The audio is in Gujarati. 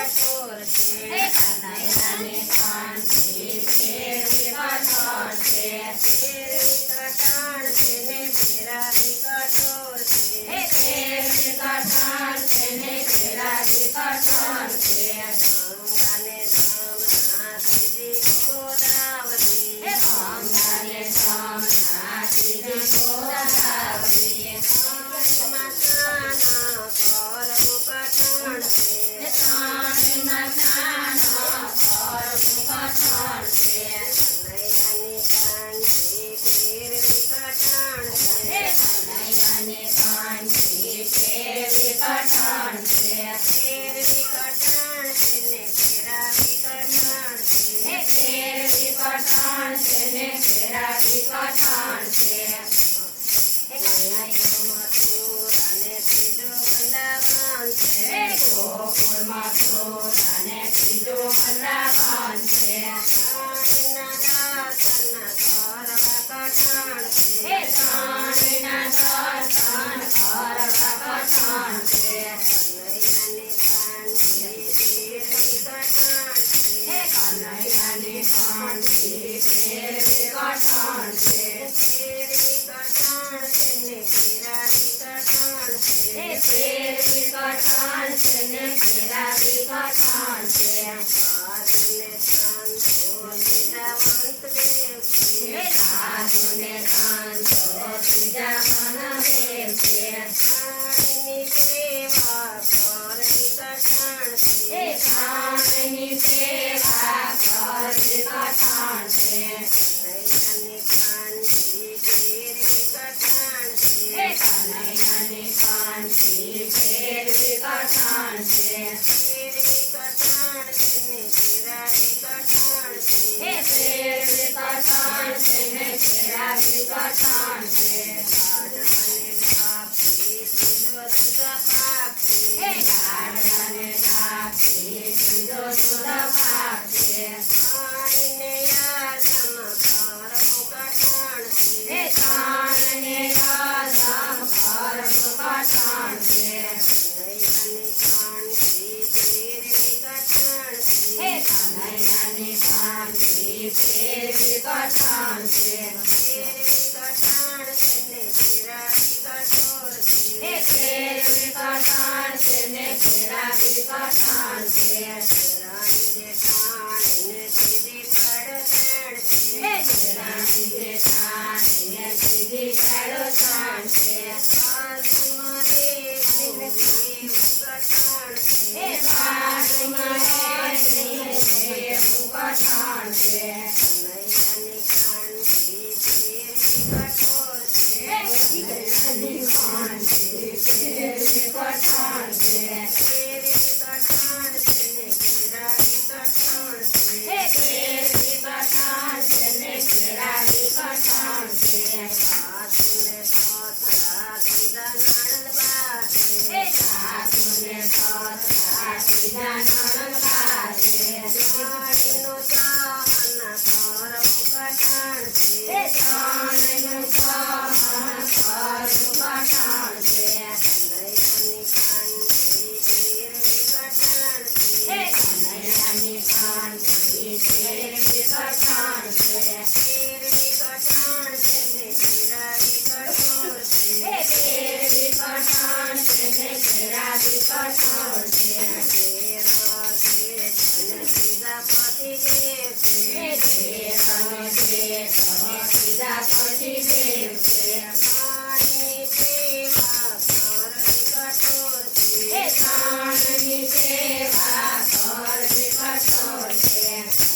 કઠોર છે હે કનૈયાની કાંઠી ફેરવી કઠોળ છે ફેરવી કઠાણ છે ને ફેરાવી કઠોર છે હે ફેરવી કઠોળ છે ને ફેરવી કઠોળ છે ગંગાને જમના સીધી ગોદાવરી હે ગંગાને જમના સીધી ગોદાવરી પાણીમાં સ્નાન કરવું કઠણ છે હે પાણીમાં સ્નાન કરવું કઠોળ છે કનૈયાની કાંઠી ફેરવી કઠાણ હે છે કનૈયાની કાંઠી ફેરવી કઠોળ છે ફેરવી કઠાણ છે ને ફેરાવી કઠાણ હે છે ફેરવી કઠોળ છે ને ફેરવી કઠોળ છે હે ગોકુળ મથુર અને ત્રીજું વૃંદાવન છે હે સ્વામીના દર્શન કરવા કઠોળ છે હે કનૈયાની કાંઠી ફેરવી કઠોળ છે હે ફેરવી કઠોળ છે ને ફેરવી કઠોળ છે હે સાધુને સંતો ત્રીજા મનદેવ છે હે પાણીની સેવા કરવી કઠોળ છે હે કનૈયાની કાંઠી ફેરવી કઠોળ છે હે ફેરવી કઠોળ છે ને ફેરવી કઠોળ છે હે ગાઢવાને લાપસી સીધો શુદ્ધ પાક છે હે કાનને યાદમ કરવું કઠોળ છે હે કનૈયાની કાંઠી ફેરવી કઠોળ છે હે ફેરવી કઠોળ છે ને ફેરવી કઠોળ છે હે દેરાણી જેઠાણીને સીધી પડોશણ છે હે બાજુમાં રહેલી દેવું કઠોળ છે હે કનૈયાની કાંઠી ફેરવી કઠોળ છે હે ફેરવી કઠોળ છે ને ફેરવી કઠોળ છે હે સાધુને સત્રા સીધા નણંદ પાસે હે ત્રણનું સહન કરવું કઠોળ છે હે કનૈયાની કાંઠી ફેરવી કઠોળ છે હે ફેરવી કઠોળ છે ને ફેરવી કઠોળ છે હે દેરનો જેઠ સીધા પતિ દેવ છે હે ત્રણની સેવા કરવી કઠોળ છે